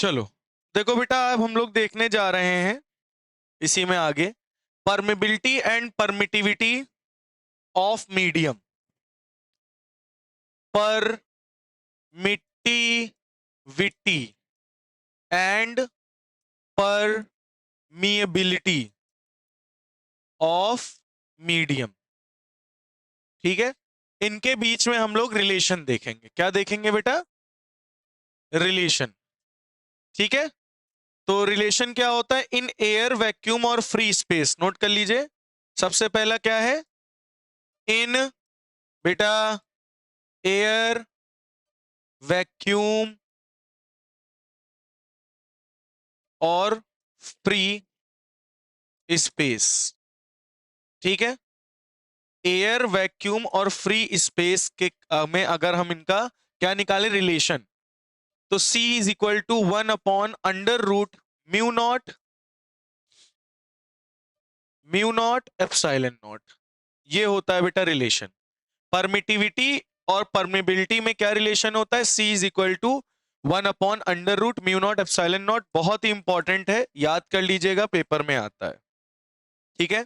चलो देखो बेटा, अब हम लोग देखने जा रहे हैं इसी में आगे permeability and permittivity of medium. Permittivity and permeability of medium. ठीक है, इनके बीच में हम लोग रिलेशन देखेंगे। क्या देखेंगे बेटा? रिलेशन। ठीक है, तो रिलेशन क्या होता है इन एयर, वैक्यूम और फ्री स्पेस? नोट कर लीजिए। सबसे पहला क्या है? इन बेटा एयर, वैक्यूम और फ्री स्पेस। ठीक है, एयर, वैक्यूम और फ्री स्पेस के में अगर हम इनका क्या निकाले रिलेशन, तो C is equal to 1/√μ0 epsilon naught. ये होता है बेटा रिलेशन। परमिटिविटी और परमेबिलिटी में क्या रिलेशन होता है? C is equal to 1/√μ0 epsilon naught. बहुत ही इंपॉर्टेंट है, याद कर लीजिएगा, पेपर में आता है। ठीक है,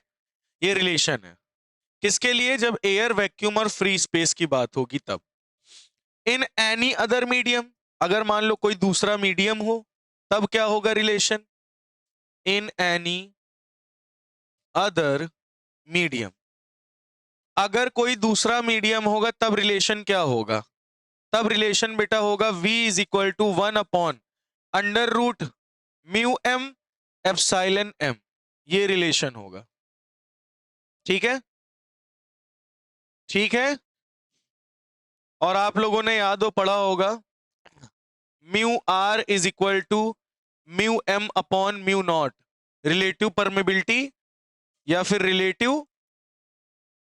ये रिलेशन है किसके लिए? जब एयर, वैक्यूम और फ्री स्पेस की बात होगी तब। इन एनी अदर मीडियम, अगर मान लो कोई दूसरा मीडियम हो तब क्या होगा relation? In any other medium, अगर कोई दूसरा मीडियम होगा तब रिलेशन क्या होगा? तब रिलेशन बेटा होगा V is equal to 1/√μm epsilon m। ये रिलेशन होगा। ठीक है, ठीक है। और आप लोगों ने याद हो पढ़ा होगा μr is equal to μm/μ0, relative permeability या फिर रिलेटिव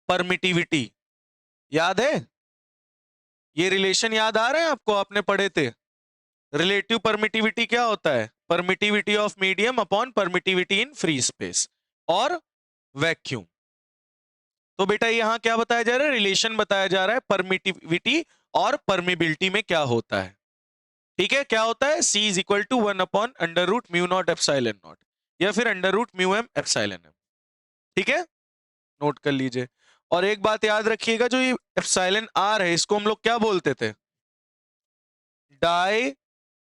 परमिटिविटी। याद है? ये रिलेशन याद आ रहे हैं आपको? आपने पढ़े थे। रिलेटिव परमिटिविटी क्या होता है? Permittivity of medium upon permittivity in free space और वैक्यूम। तो बेटा यहां क्या बताया जा रहा है? रिलेशन बताया जा रहा है परमिटिविटी और परमिबिलिटी में क्या होता है। ठीक है, क्या होता है? C is equal to 1/√μ0 epsilon naught या फिर √μm एप्सिलॉन m। ठीक है, नोट कर लीजिए। और एक बात याद रखिएगा, जो ये एप्सिलॉन r है इसको हम लोग क्या बोलते थे? Die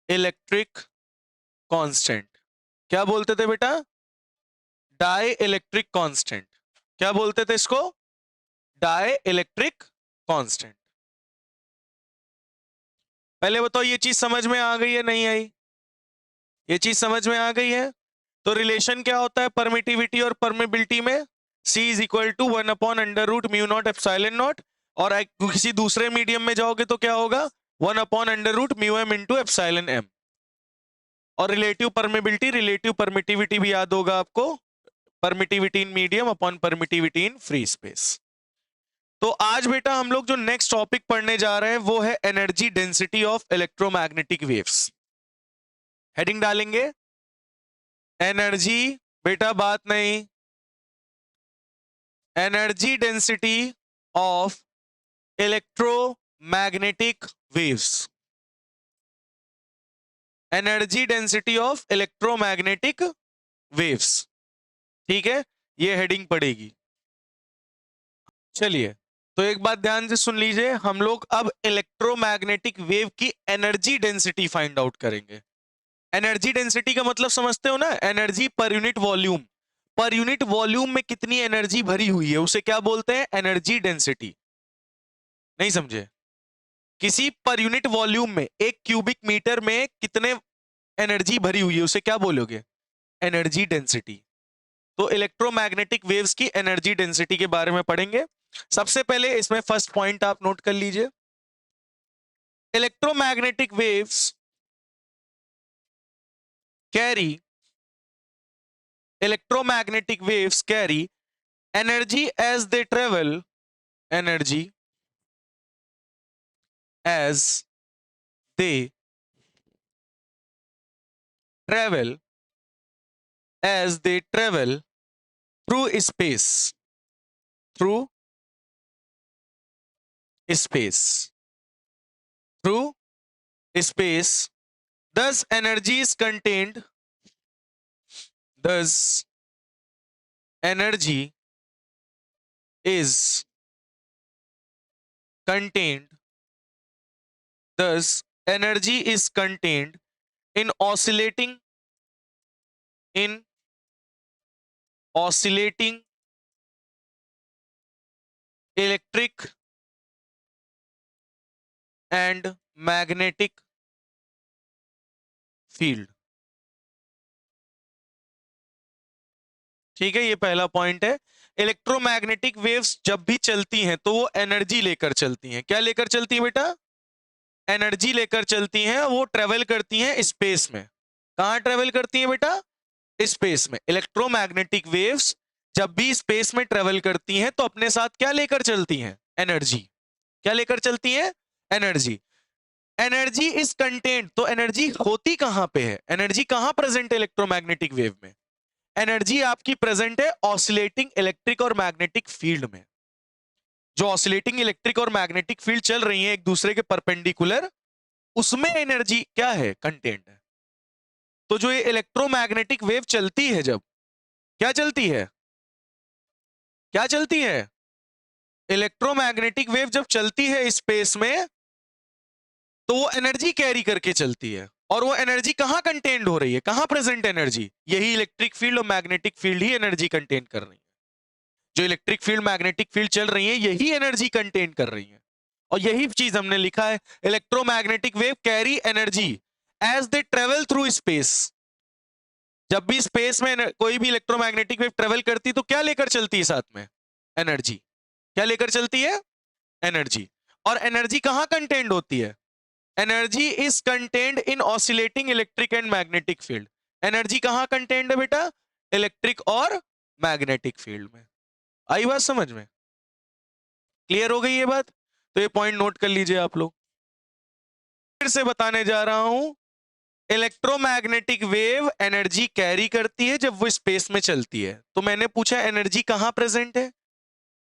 electric constant. क्या बोलते थे बेटा? Dielectric constant. क्या बोलते थे इसको? Dielectric constant. पहले बताओ, ये चीज समझ में आ गई है नहीं आई? ये चीज समझ में आ गई है? तो रिलेशन क्या होता है परमिटिविटी और परमिबिलिटी में? C is equal to 1/√μ0 epsilon naught. और किसी दूसरे मीडियम में जाओगे तो क्या होगा? 1/√μm into epsilon m। और रिलेटिव परमिबिलिटी, रिलेटिव परमिटिविटी भी याद होगा आपको, permittivity in medium upon permittivity in free space. तो आज बेटा हम लोग जो नेक्स्ट टॉपिक पढ़ने जा रहे हैं वो है energy density of electromagnetic waves. Heading डालेंगे एनर्जी, बेटा बात नहीं, energy density of electromagnetic waves. Energy density of electromagnetic waves. ठीक है, ये हेडिंग पड़ेगी। चलिए, तो एक बात ध्यान से सुन लीजिए, हम लोग अब इलेक्ट्रोमैग्नेटिक वेव की एनर्जी डेंसिटी फाइंड आउट करेंगे। एनर्जी डेंसिटी का मतलब समझते हो ना? एनर्जी पर यूनिट वॉल्यूम। पर यूनिट वॉल्यूम में कितनी एनर्जी भरी हुई है उसे क्या बोलते हैं? Energy density. नहीं समझे? किसी पर यूनिट वॉल्यूम में, एक क्यूबिक मीटर में कितने एनर्जी भरी हुई है उसे क्या बोलोगे? Energy density. तो इलेक्ट्रोमैग्नेटिक वेव्स की एनर्जी डेंसिटी के बारे में पढ़ेंगे। सबसे पहले इसमें फर्स्ट पॉइंट आप नोट कर लीजिए, electromagnetic waves carry, electromagnetic waves carry energy as they travel, energy as they travel, as they travel through space, through space, through space thus energy is contained thus energy is contained thus energy is contained in in oscillating electric and magnetic field. ठीक है, ये पहला point है। Electromagnetic waves जब भी चलती हैं तो वो एनर्जी लेकर चलती हैं। क्या लेकर चलती है बेटा? एनर्जी लेकर चलती हैं। वो ट्रेवल करती हैं स्पेस में। कहां ट्रेवल करती हैं बेटा? स्पेस में। इलेक्ट्रोमैग्नेटिक वेव्स जब भी स्पेस में ट्रेवल करती हैं तो अपने साथ क्या लेकर चलती हैं? एनर्जी। क्या लेकर चलती हैं? एनर्जी। एनर्जी इज कंटेंट, तो एनर्जी होती कहां पे है? एनर्जी कहां प्रेजेंट है इलेक्ट्रोमैग्नेटिक वेव में? एनर्जी आपकी प्रेजेंट है ऑसिलेटिंग इलेक्ट्रिक और मैग्नेटिक फील्ड में। जो ऑसिलेटिंग इलेक्ट्रिक और मैग्नेटिक फील्ड चल रही है एक दूसरे के परपेंडिकुलर, उसमें एनर्जी क्या है? कंटेंट है। तो जो ये इलेक्ट्रोमैग्नेटिक वेव चलती है, जब क्या चलती है? क्या चलती है? इलेक्ट्रोमैग्नेटिक वेव जब चलती है स्पेस में तो वो एनर्जी कैरी करके चलती है। और वो एनर्जी कहां कंटेन्ड हो रही है? कहां प्रेजेंट एनर्जी? यही इलेक्ट्रिक फील्ड और मैग्नेटिक फील्ड ही एनर्जी कंटेन कर रही है। जो इलेक्ट्रिक फील्ड मैग्नेटिक फील्ड चल रही है यही एनर्जी कंटेन कर रही है। और यही चीज हमने लिखा है, electromagnetic wave carry energy as they travel through space. जब भी स्पेस में कोई भी इलेक्ट्रोमैग्नेटिक वेव ट्रेवल करती तो क्या लेकर चलती है साथ में? एनर्जी। क्या लेकर चलती है? एनर्जी। और एनर्जी कहां कंटेन्ड होती है? Energy is contained in oscillating electric and magnetic field. Energy कहां कंटेन्ड है बेटा? इलेक्ट्रिक और मैग्नेटिक फील्ड में। आई बात समझ में? क्लियर हो गई ये बात? तो ये पॉइंट नोट कर लीजिए आप लोग। फिर से बताने जा रहा हूं, इलेक्ट्रोमैग्नेटिक वेव एनर्जी कैरी करती है जब वो स्पेस में चलती है। तो मैंने पूछा एनर्जी कहां प्रेजेंट है?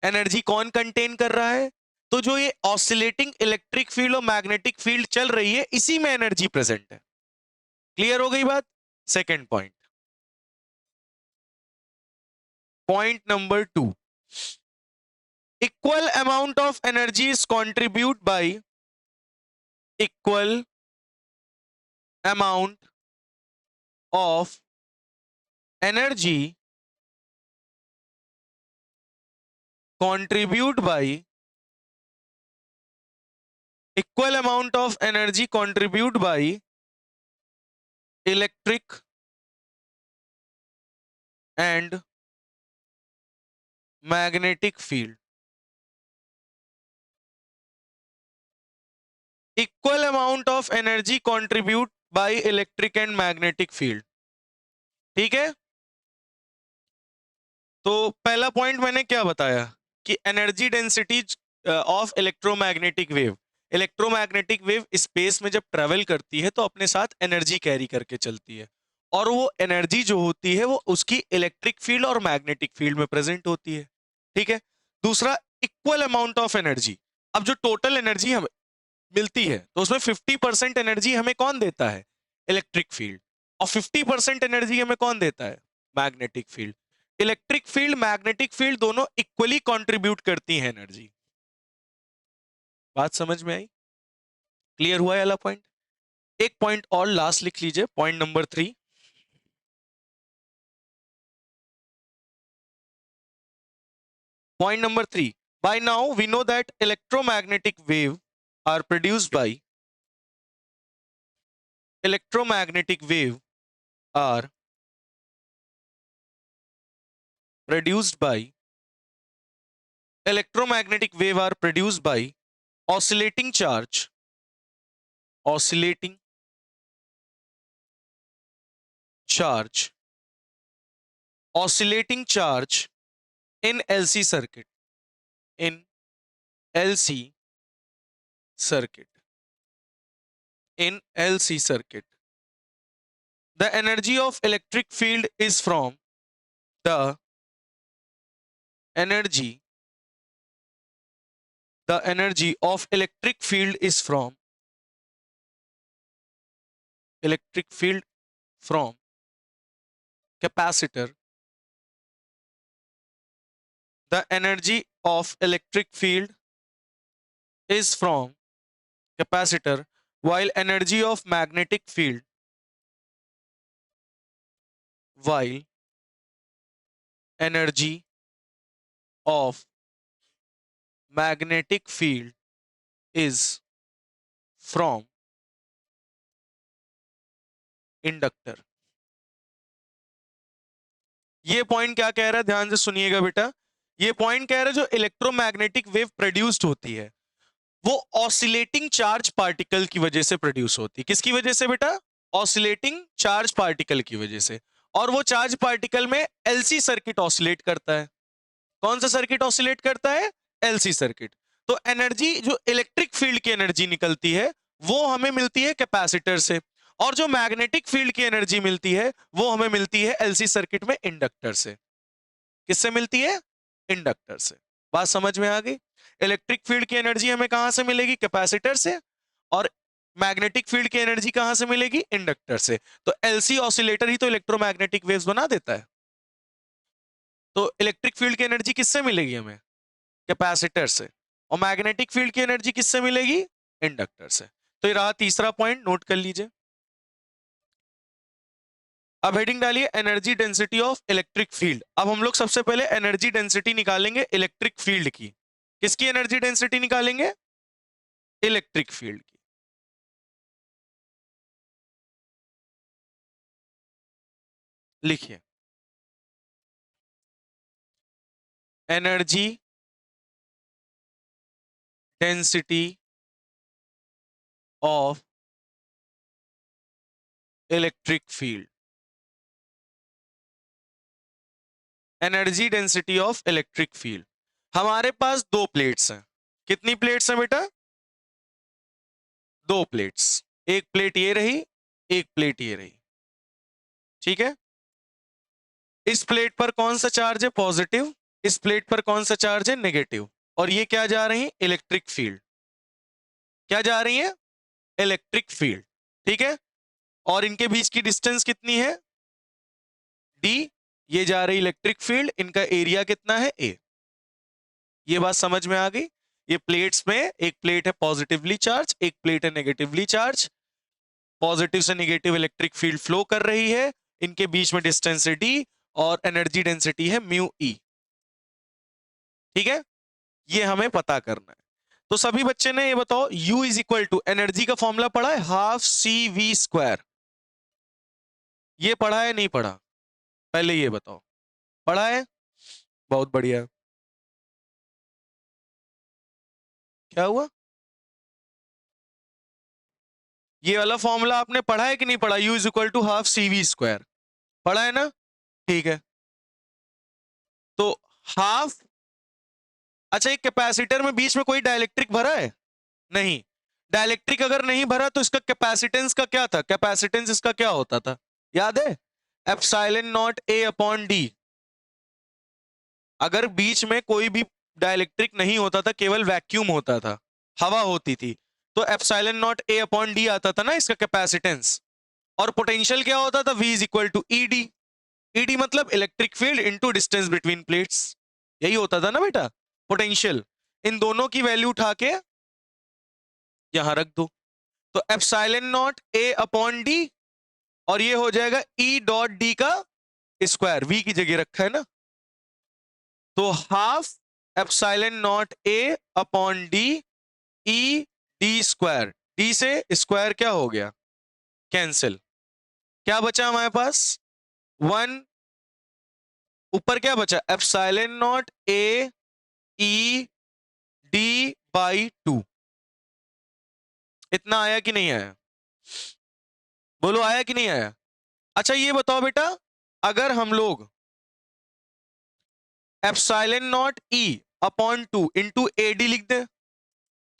एनर्जी कौन कंटेन कर रहा है? तो जो ये ऑसिलेटिंग इलेक्ट्रिक फील्ड और मैग्नेटिक फील्ड चल रही है इसी में एनर्जी प्रेजेंट है। क्लियर हो गई बात? Second point. Point number 2, equal amount of energy is contributed by equal amount of energy contributed by equal amount of energy contributed by electric and magnetic field. Equal amount of energy contributed by electric and magnetic field. ठीक है? तो पहला point मैंने क्या बताया कि energy density of electromagnetic wave, electromagnetic wave space में जब ट्रेवल करती है तो अपने साथ एनर्जी कैरी करके चलती है। और वो एनर्जी जो होती है वो उसकी इलेक्ट्रिक फील्ड और मैग्नेटिक फील्ड में प्रेजेंट होती है। ठीक है? दूसरा, इक्वल अमाउंट ऑफ एनर्जी। अब जो टोटल एनर्जी हमें मिलती है तो उसमें 50% एनर्जी हमें कौन देता है? Electric field. और 50% एनर्जी हमें कौन देता है? Magnetic field. Electric field magnetic field दोनों इक्वली कंट्रीब्यूट करती हैं एनर्जी। बात समझ में आई? क्लियर हुआ वाला पॉइंट? एक पॉइंट और लास्ट लिख लीजिए, point number 3। Point number 3, by now we know that electromagnetic wave are produced by electromagnetic wave are produced by electromagnetic wave are produced by oscillating charge oscillating charge oscillating charge in LC circuit in LC circuit in LC circuit. The energy of electric field is from the energy of electric field is from electric field from capacitor, the energy of electric field is from capacitor, while energy of magnetic field, while energy of magnetic field is from inductor. ये point क्या कह रहा है, ध्यान से सुनिएगा बेटा। ये पॉइंट कह रहा है जो इलेक्ट्रोमैग्नेटिक वेव प्रोड्यूस्ड होती है वो ऑसिलेटिंग चार्ज पार्टिकल की वजह से प्रोड्यूस होती है। किसकी वजह से बेटा? ऑसिलेटिंग चार्ज पार्टिकल की वजह से। और वो चार्ज पार्टिकल में एलसी सर्किट ऑसिलेट करता है। कौन सा सर्किट ऑसिलेट करता है? LC circuit. तो एनर्जी, जो इलेक्ट्रिक फील्ड की एनर्जी निकलती है वो हमें मिलती है कैपेसिटर से, और जो मैग्नेटिक फील्ड की एनर्जी मिलती है वो हमें मिलती है एलसी सर्किट में इंडक्टर से। किससे मिलती है? इंडक्टर से। बात समझ में आ गई? इलेक्ट्रिक फील्ड की एनर्जी हमें कहां से मिलेगी? कैपेसिटर से। और मैग्नेटिक फील्ड की एनर्जी कहां से मिलेगी? इंडक्टर से। तो एलसी ऑसिलेटर ही तो इलेक्ट्रोमैग्नेटिक वेव्स बना देता है। तो इलेक्ट्रिक फील्ड की एनर्जी किससे मिलेगी हमें? कैपेसिटर से। और मैग्नेटिक फील्ड की एनर्जी किससे मिलेगी? इंडक्टर से। तो ये रहा तीसरा पॉइंट, नोट कर लीजिए। अब हेडिंग डालिए energy density of electric field. अब हम लोग सबसे पहले एनर्जी डेंसिटी निकालेंगे इलेक्ट्रिक फील्ड की। किसकी एनर्जी डेंसिटी निकालेंगे? इलेक्ट्रिक फील्ड की। लिखिए energy density of electric field. Energy density of electric field. हमारे पास दो प्लेट्स हैं। कितनी प्लेट्स हैं बेटा? दो प्लेट्स। एक प्लेट ये रही, एक प्लेट ये रही। ठीक है। इस प्लेट पर कौन सा चार्ज है? पॉजिटिव। इस प्लेट पर कौन सा चार्ज है? नेगेटिव। और ये क्या जा रही है? Electric field. क्या जा रही है? Electric field. ठीक है। और इनके बीच की डिस्टेंस कितनी है? डी। ये जा रही इलेक्ट्रिक फील्ड, इनका एरिया कितना है? ए। ये बात समझ में आ गई? ये प्लेट्स में एक प्लेट है पॉजिटिवली चार्ज, एक प्लेट है नेगेटिवली चार्ज। पॉजिटिव से नेगेटिव इलेक्ट्रिक फील्ड फ्लो कर रही है, इनके बीच में डिस्टेंस है डी, और एनर्जी डेंसिटी है म्यू ई। ठीक है। ये हमें पता करना है। तो सभी बच्चे ने ये बताओ, U is equal to, energy का फॉर्मूला पढ़ा है? Half C V square. ये पढ़ा है नहीं पढ़ा? पहले ये बताओ। पढ़ा है? बहुत बढ़िया। क्या हुआ? ये वाला फॉर्मूला आपने पढ़ा है कि नहीं पढ़ा? U is equal to half C V square. पढ़ा है ना? ठीक है। तो हाफ, अच्छा एक कैपेसिटर में बीच में कोई डाइलेक्ट्रिक भरा है? नहीं। डाइलेक्ट्रिक अगर नहीं भरा तो इसका कैपेसिटेंस का क्या था? कैपेसिटेंस इसका क्या होता था? याद है? Epsilon naught A upon D. अगर बीच में कोई भी डाइलेक्ट्रिक नहीं होता था, केवल वैक्यूम होता था, हवा होती थी, तो epsilon naught A upon D आता था ना इसका कैपेसिटेंस। और पोटेंशियल क्या होता था? V is equal to E D. E D मतलब electric field into distance between plates. यही होता था ना बेटा पोटेंशियल। इन दोनों की वैल्यू उठा के यहां रख दो, तो epsilon naught A upon D, और ये हो जाएगा ई डॉट डी का स्क्वायर। V की जगह रखा है ना, तो half epsilon naught A upon D E D square. D से स्क्वायर क्या हो गया? कैंसिल। क्या बचा हमारे पास? 1। ऊपर क्या बचा? Epsilon naught A E D by 2। इतना आया कि नहीं आया? बोलो आया कि नहीं आया? अच्छा ये बताओ बेटा, अगर हम लोग epsilon naught E upon 2 into A D लिख दें,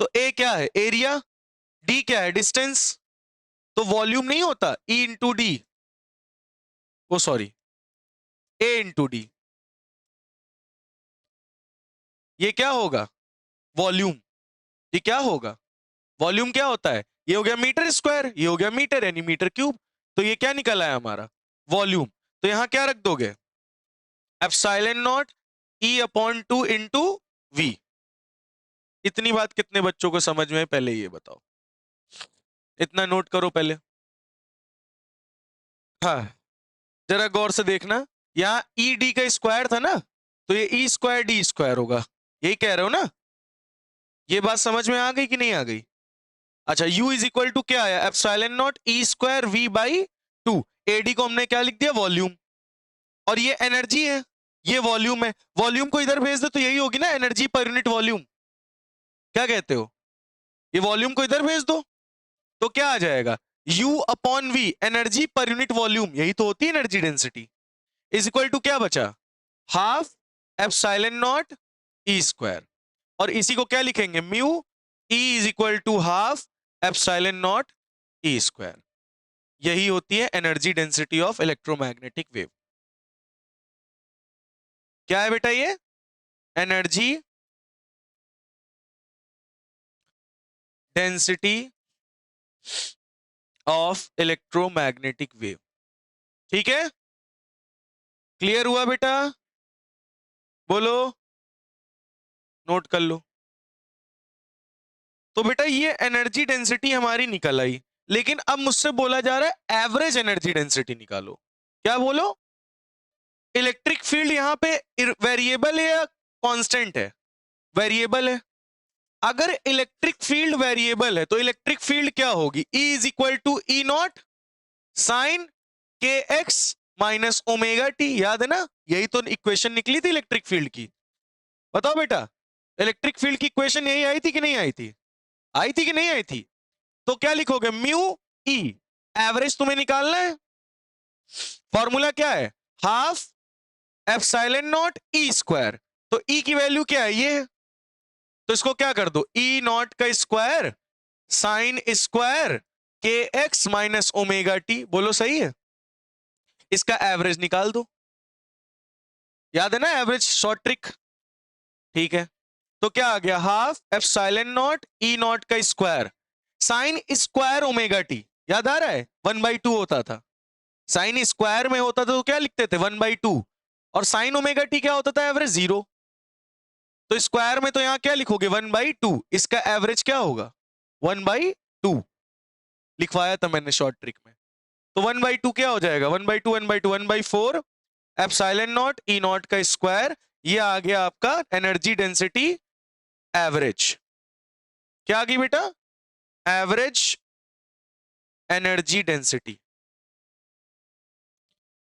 तो ए क्या है? एरिया। डी क्या है? डिस्टेंस। तो वॉल्यूम नहीं होता ई इंटू डी, वो सॉरी ए इंटू डी। ये क्या होगा? वॉल्यूम। ये क्या होगा? वॉल्यूम क्या होता है? ये हो गया मीटर स्क्वायर, ये हो गया मीटर यानी मीटर क्यूब। तो ये क्या निकल आया हमारा? वॉल्यूम। तो यहां क्या रख दोगे? Epsilon naught E upon 2 into V. इतनी बात कितने बच्चों को समझ में है पहले ये बताओ, इतना नोट करो पहले। हाँ, जरा गौर से देखना, यहाँ ई डी का स्क्वायर था ना, तो ये ई स्क्वायर डी स्क्वायर होगा, यही कह रहे हो ना? ये बात समझ में आ गई कि नहीं आ गई? अच्छा, u इज इक्वल टू क्या आया? Epsilon naught E square V by 2। एडी को हमने क्या लिख दिया? वॉल्यूम। और ये एनर्जी है, ये वॉल्यूम है। वॉल्यूम को इधर भेज दो तो यही होगी ना एनर्जी पर यूनिट वॉल्यूम। क्या कहते हो? ये वॉल्यूम को इधर भेज दो तो क्या आ जाएगा? u अपॉन वी, एनर्जी पर यूनिट वॉल्यूम, यही तो होती है energy density. Is equal to क्या बचा? Half epsilon naught E square. और इसी को क्या लिखेंगे? Mu E is equal to half epsilon naught E square. यही होती है energy density of electromagnetic wave. क्या है बेटा ये? Energy density of electromagnetic wave. ठीक है, क्लियर हुआ बेटा? बोलो, नोट कर लो। तो बेटा ये एनर्जी डेंसिटी हमारी निकल आई, लेकिन अब मुझसे बोला जा रहा है एवरेज एनर्जी डेंसिटी निकालो। क्या बोलो? इलेक्ट्रिक फील्ड यहां पे वेरिएबल है या कांस्टेंट है? वेरिएबल है। अगर इलेक्ट्रिक फील्ड वेरिएबल है तो इलेक्ट्रिक फील्ड क्या होगी? E is equal to E naught sine के एक्स माइनस ओमेगा टी। याद है ना? यही तो इक्वेशन निकली थी इलेक्ट्रिक फील्ड की। बताओ बेटा, इलेक्ट्रिक फील्ड की इक्वेशन यही आई थी कि नहीं आई थी? आई थी कि नहीं आई थी? तो क्या लिखोगे? म्यू ई, एवरेज तुम्हें निकालना है। फॉर्मूला क्या है? Half epsilon naught E square. तो ई की वैल्यू क्या है? ये। तो इसको क्या कर दो? ई नॉट का स्क्वायर साइन स्क्वायर के एक्स माइनस ओमेगा टी। बोलो सही है? इसका एवरेज निकाल दो। याद है ना एवरेज शॉर्ट ट्रिक? ठीक है, तो क्या आ गया? Half epsilon naught E naught का square sine square omega T. याद आ रहा है? 1/2 होता था। साइन स्क्वायर में होता था तो क्या लिखते थे? 1/2। और साइन ओमेगा टी क्या होता था? एवरेज 0। तो स्क्वायर में तो यहां क्या लिखोगे? 1/2। इसका एवरेज क्या होगा? 1/2 लिखवाया था मैंने शॉर्ट ट्रिक में। तो 1/2 क्या हो जाएगा? 1/2 1/2 1/4 एप्सिलॉन नॉट ई नॉट का स्क्वायर। ये आ गया आपका एनर्जी डेंसिटी एवरेज। क्या आ गई बेटा? Average energy density.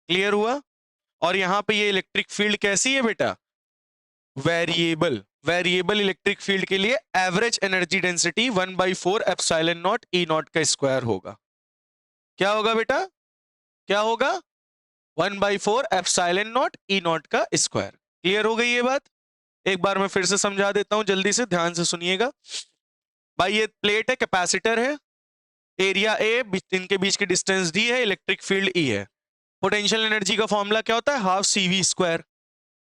क्लियर हुआ? और यहां पे ये इलेक्ट्रिक फील्ड कैसी है बेटा? वेरिएबल। वेरिएबल इलेक्ट्रिक फील्ड के लिए average energy density 1/4 epsilon naught E naught का स्क्वायर होगा। क्या होगा बेटा? क्या होगा? 1/4 एप्सिलॉन नॉट ई नॉट का स्क्वायर। क्लियर हो गई ये बात? एक बार मैं फिर से समझा देता हूं, जल्दी से ध्यान से सुनिएगा। भाई ये प्लेट है, कैपेसिटर है, एरिया ए, इनके बीच की डिस्टेंस डी है, इलेक्ट्रिक फील्ड ई है। पोटेंशियल एनर्जी का फॉर्मूला क्या होता है? Half C V square.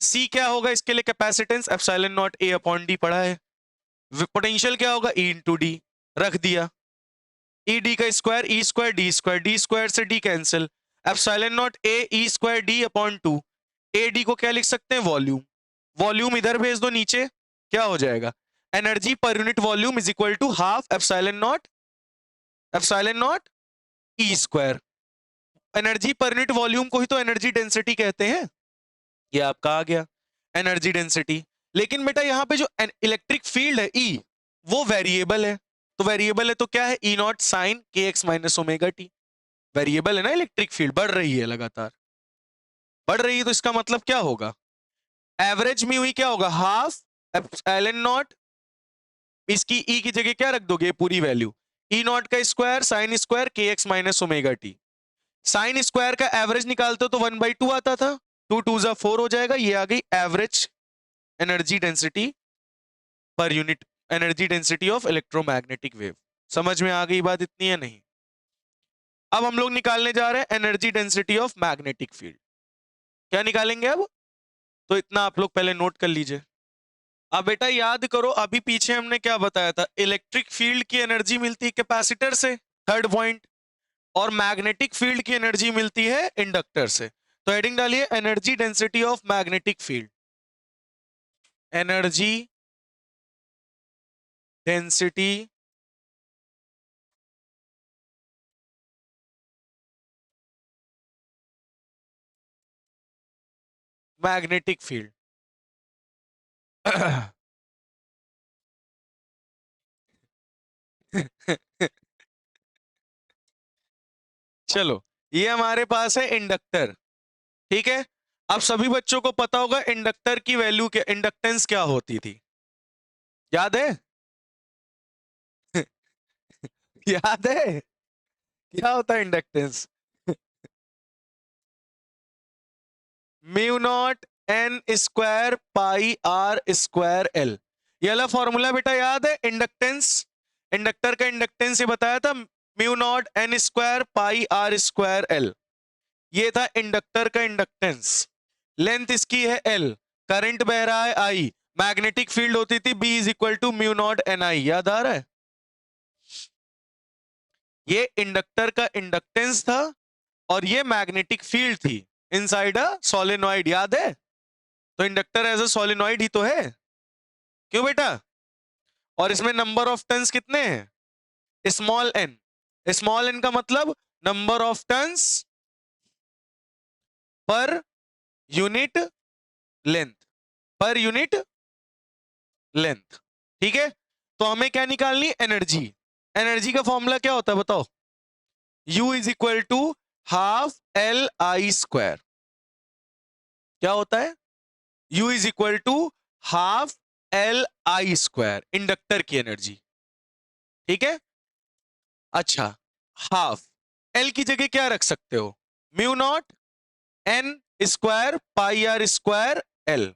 C क्या होगा इसके लिए? Capacitance epsilon naught A upon D पढ़ा है। पोटेंशियल क्या होगा? ई इंटू डी, रख दिया। ई डी का square E square, D square से D cancel. Epsilon naught A E square D upon 2। A D को क्या लिख सकते हैं? वॉल्यूम। वॉल्यूम इधर भेज दो नीचे, क्या हो जाएगा? एनर्जी पर unit volume is equal to half epsilon naught E square. Energy पर यूनिट वॉल्यूम को ही तो एनर्जी डेंसिटी कहते हैं। ये आपका आ गया एनर्जी डेंसिटी। लेकिन बेटा यहां पे जो इलेक्ट्रिक फील्ड है ई, वो वेरिएबल है। तो वेरिएबल है तो क्या है? ई नॉट साइन के x minus omega T. Variable है ना, इलेक्ट्रिक फील्ड बढ़ रही है, लगातार बढ़ रही है। तो इसका मतलब क्या होगा? एवरेज म्यू ई क्या होगा? हाफ एप्सिलॉन नॉट, इसकी ई की जगह क्या रख दोगे? पूरी वैल्यू। ई नॉट का स्क्वायर साइन स्क्वायर के x minus omega T. Sine square का एवरेज निकालते हो तो 1/2 आता था, 2 2 जा 4 हो जाएगा। ये आ गई average energy density per unit, energy density of electromagnetic wave. समझ में आ गई बात इतनी है? नहीं? अब हम लोग निकालने जा रहे हैं energy density of magnetic field. क्या निकालेंगे अब? तो इतना आप लोग पहले नोट कर लीजिए। अब बेटा याद करो, अभी पीछे हमने क्या बताया था, इलेक्ट्रिक फील्ड की एनर्जी मिलती है कैपेसिटर से, थर्ड पॉइंट, और मैग्नेटिक फील्ड की एनर्जी मिलती है इंडक्टर से। तो हेडिंग डालिए energy density of magnetic field, energy density magnetic field. चलो, ये हमारे पास है इंडक्टर, ठीक है। अब सभी बच्चों को पता होगा इंडक्टर की वैल्यू क्या, इंडक्टेंस क्या होती थी, याद है? याद है क्या होता है inductance? Mu naught N square pi R square L, ये वाला फॉर्मूला बेटा याद है? इंडक्टेंस, इंडक्टर का इंडक्टेंस ये बताया था, mu naught N square pi R square L, ये था इंडक्टर का इंडक्टेंस। लेंथ इसकी है एल, करंट बह रहा है आई, मैग्नेटिक फील्ड होती थी B is equal to mu naught N I, याद आ रहा है? ये इंडक्टर का इंडक्टेंस था और ये मैग्नेटिक फील्ड थी इनसाइड अ सोलेनॉइड, याद है? तो इंडक्टर एज अ सोलेनॉइड ही तो है, क्यों बेटा? और इसमें नंबर ऑफ टर्न्स कितने हैं? स्मॉल एन, स्मॉल एन का मतलब number of turns per unit length, per unit length, ठीक है। तो हमें क्या निकालनी? एनर्जी। एनर्जी का फॉर्मूला क्या होता है बताओ? U is equal to half L I square, क्या होता है? U is equal to half L I square, inductor की एनर्जी, ठीक है। अच्छा, हाफ, एल की जगह क्या रख सकते हो? Mu naught N square pi R square L,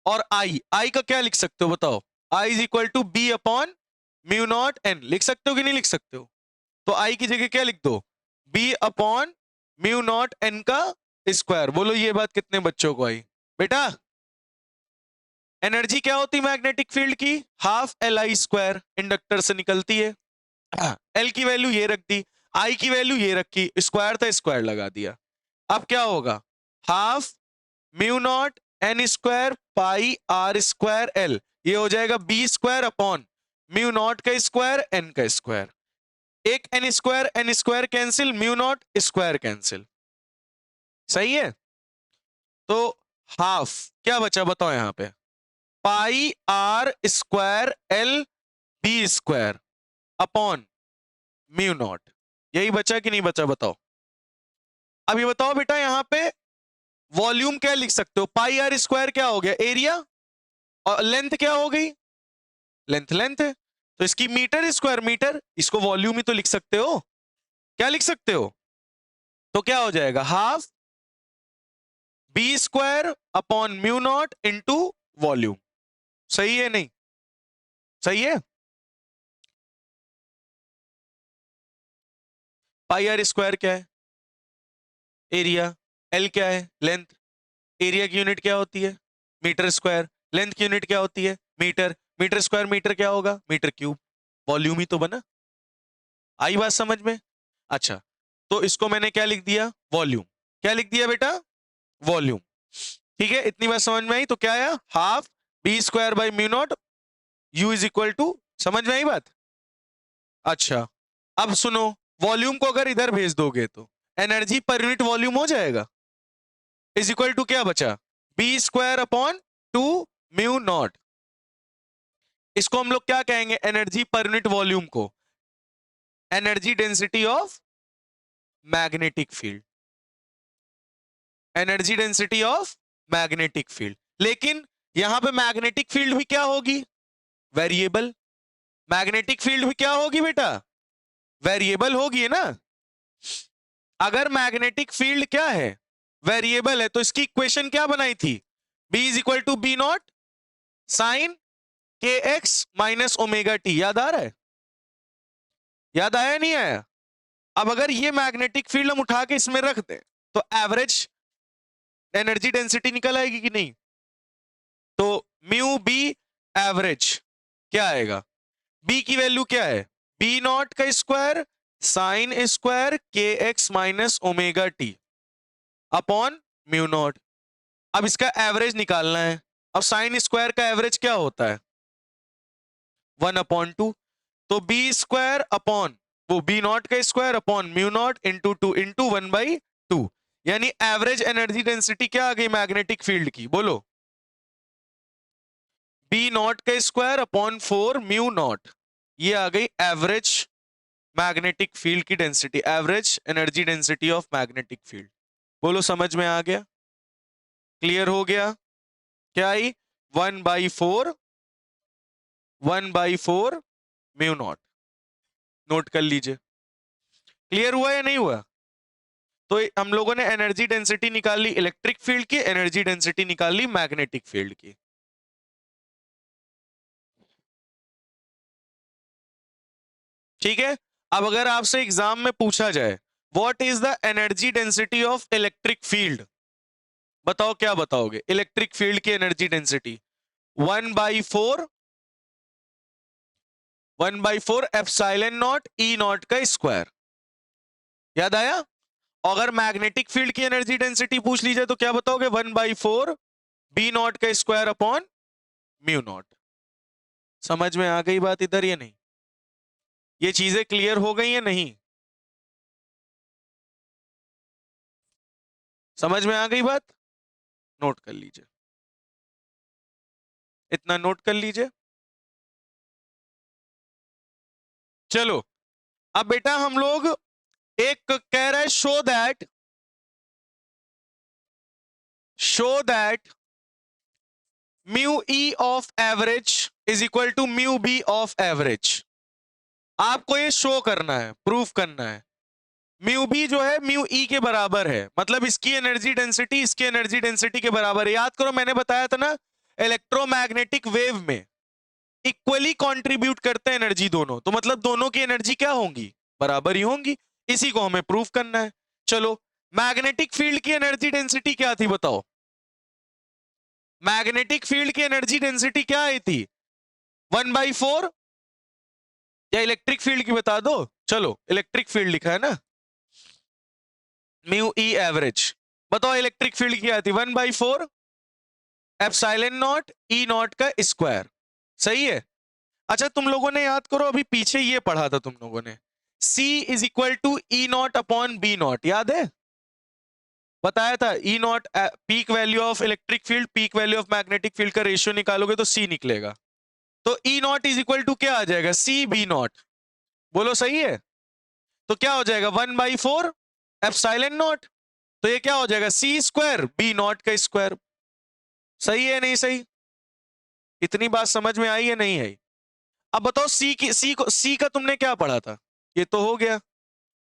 और आई का क्या लिख सकते हो बताओ? I is equal to B upon mu naught N, लिख सकते हो कि नहीं लिख सकते हो? तो आई की जगह क्या लिख दो? B upon mu naught N का स्क्वायर। बोलो ये बात कितने बच्चों को आई बेटा? एनर्जी क्या होती मैग्नेटिक फील्ड की? Half L I square, inductor से निकलती है। एल की वैल्यू ये रख दी, आई की वैल्यू ये रखी, स्क्वायर था स्क्वायर लगा दिया। अब क्या होगा? Half mu naught N square pi R square L, ये हो जाएगा B square upon mu naught का स्क्वायर एन का स्क्वायर, एक N square cancel, mu naught square cancel, सही है। तो हाफ क्या बचा बताओ यहां पे? Pi R square L B square upon mu naught, यही बचा कि नहीं बचा बताओ? अब ये बताओ बेटा, यहां पे वॉल्यूम क्या लिख सकते हो? पाई आर स्क्वायर क्या हो गया? एरिया, और लेंथ क्या हो गई? लेंथ लेंथ है, तो इसकी मीटर स्क्वायर मीटर, इसको वॉल्यूम ही तो लिख सकते हो। क्या लिख सकते हो? तो क्या हो जाएगा? Half B square upon mu naught into volume, सही है नहीं? सही है। पाई आर स्क्वायर क्या है? एरिया, एल क्या है? लेंथ, एरिया की यूनिट क्या होती है? मीटर स्क्वायर, लेंथ की यूनिट क्या होती है? मीटर, मीटर स्क्वायर मीटर क्या होगा? मीटर क्यूब, वॉल्यूम ही तो बना। आई बात समझ में? अच्छा, तो इसको मैंने क्या लिख दिया? वॉल्यूम। क्या लिख दिया बेटा? वॉल्यूम, ठीक है। इतनी बात समझ में आई? तो क्या आया? Half B square by mu naught, U is equal to, समझ में आई बात? अच्छा, अब सुनो, वॉल्यूम को अगर इधर भेज दोगे तो एनर्जी पर यूनिट वॉल्यूम हो जाएगा, इज इक्वल टू क्या बचा? B square upon two mu naught. इसको हम लोग क्या कहेंगे? एनर्जी पर यूनिट वॉल्यूम को energy density of magnetic field, energy density of magnetic field. लेकिन यहां पे मैग्नेटिक फील्ड भी क्या होगी? वेरिएबल। मैग्नेटिक फील्ड भी क्या होगी बेटा? वेरिएबल होगी, है ना। अगर मैग्नेटिक फील्ड क्या है? वेरिएबल है, तो इसकी इक्वेशन क्या बनाई थी? B is equal to B naught sine के एक्स माइनस ओमेगा टी, याद आ रहा है? याद आया नहीं आया? अब अगर ये मैग्नेटिक फील्ड हम उठा के इसमें रख दें तो एवरेज एनर्जी डेंसिटी निकल आएगी कि नहीं? तो म्यू बी एवरेज क्या आएगा? बी की वैल्यू क्या है? बी नॉट का स्क्वायर साइन स्क्वायर के x minus omega T upon mu not. अब इसका एवरेज निकालना है। अब साइन स्क्वायर का एवरेज क्या होता है? 1/2। तो बी स्क्वायर अपॉन वो बी नॉट का square upon mu naught into 2 into 1/2, यानी एवरेज एनर्जी डेंसिटी क्या आ गई मैग्नेटिक फील्ड की? बोलो। बी नॉट का स्क्वायर अपॉन 4 म्यू नॉट, ये आ गई एवरेज मैग्नेटिक फील्ड की density, average energy density of magnetic field. बोलो समझ में आ गया? क्लियर हो गया? क्या आई? 1/4 म्यू नॉट। नोट कर लीजिए। क्लियर हुआ या नहीं हुआ? तो हम लोगों ने एनर्जी डेंसिटी निकाल ली इलेक्ट्रिक फील्ड की, एनर्जी डेंसिटी निकाल ली मैग्नेटिक फील्ड की। ठीक है। अब अगर आपसे एग्जाम में पूछा जाए what is the energy density of electric field, बताओ क्या बताओगे? इलेक्ट्रिक फील्ड की energy density 1/4 epsilon naught E naught का स्क्वायर। याद आया? अगर मैग्नेटिक फील्ड की एनर्जी डेंसिटी पूछ ली जाए तो क्या बताओगे? 1/4 बी नॉट का स्क्वायर अपॉन म्यू नॉट। समझ में आ गई बात इधर या नहीं? ये चीजें क्लियर हो गई या नहीं? समझ में आ गई बात? नोट कर लीजिए, इतना नोट कर लीजिए। चलो अब बेटा हम लोग एक कह रहा है show that mu E of average is equal to mu B of average. आपको ये शो करना है, प्रूफ करना है म्यू बी जो है म्यू ई के बराबर है, मतलब इसकी एनर्जी डेंसिटी इसकी एनर्जी डेंसिटी के बराबर है। याद करो मैंने बताया था ना इलेक्ट्रोमैग्नेटिक वेव में इक्वली कंट्रीब्यूट करते हैं एनर्जी दोनों, तो मतलब दोनों की एनर्जी क्या होंगी? बराबर ही होंगी। इसी को हमें प्रूफ करना है। चलो मैग्नेटिक फील्ड की एनर्जी डेंसिटी क्या थी बताओ? मैग्नेटिक फील्ड की एनर्जी डेंसिटी क्या आई थी? 1/4। या इलेक्ट्रिक फील्ड की बता दो? चलो इलेक्ट्रिक फील्ड लिखा है ना, म्यू ई एवरेज। बताओ इलेक्ट्रिक फील्ड क्या थी? 1/4 एप्सिलॉन नॉट ई नॉट का स्क्वायर। सही है। अच्छा तुम लोगों ने याद करो अभी पीछे ये पढ़ा था तुम लोगों ने, C is equal to E naught upon B naught, याद है? बताया था E naught peak value of electric field peak value of magnetic field का रेशियो निकालोगे तो C निकलेगा। तो E naught is equal to क्या आ जाएगा? C B naught. बोलो सही है? तो क्या हो जाएगा? 1/4 एप्सिलॉन नॉट, तो ये क्या हो जाएगा? C स्क्वायर बी नॉट का स्क्वायर। सही है नहीं सही? इतनी बात समझ में आई है नहीं आई? अब बताओ C का तुमने क्या पढ़ा था? ये तो हो गया।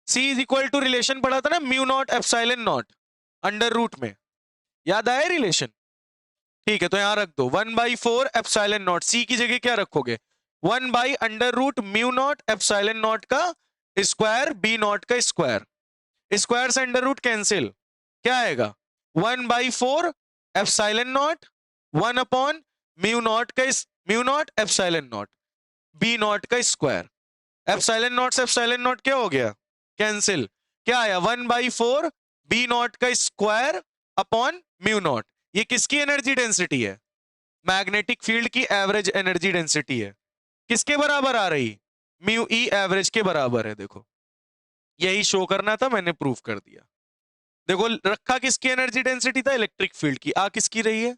C is equal to relation पढ़ा था ना, mu naught epsilon naught under root में। याद आया रिलेशन? ठीक है तो यहां रख दो 1/4 एप्सिलॉन नॉट। C की जगह क्या रखोगे? 1/√, म्यू नॉट एप्सिलॉन नॉट का स्क्वायर बी नॉट का स्क्वायर। स्क्वायर से अंडर रूट कैंसिल, क्या आएगा? 1/4 epsilon not 1 mu naught epsilon not be not का स्क्वायर। एप्सिलॉन नॉट से एप्सिलॉन नॉट क्या हो गया? कैंसिल। क्या आया? 1/4 बी नॉट का स्क्वायर अपॉन म्यू नॉट। ये किसकी एनर्जी डेंसिटी है? मैग्नेटिक फील्ड की एवरेज एनर्जी डेंसिटी है। किसके बराबर आ रही? म्यू ई एवरेज के बराबर है। देखो यही शो करना था, मैंने प्रूफ कर दिया। देखो रखा किसकी एनर्जी डेंसिटी था? इलेक्ट्रिक फील्ड की। आ किसकी रही है?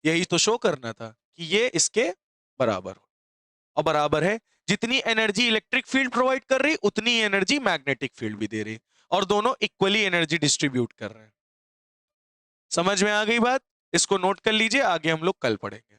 यही तो शो करना था कि ये इसके बराबर हो, और बराबर है। जितनी एनर्जी इलेक्ट्रिक फील्ड प्रोवाइड कर रही उतनी ही एनर्जी मैग्नेटिक फील्ड भी दे रही, और दोनों इक्वली एनर्जी डिस्ट्रीब्यूट कर रहे हैं। समझ में आ गई बात? इसको नोट कर लीजिए, आगे हम लोग कल पढ़ेंगे।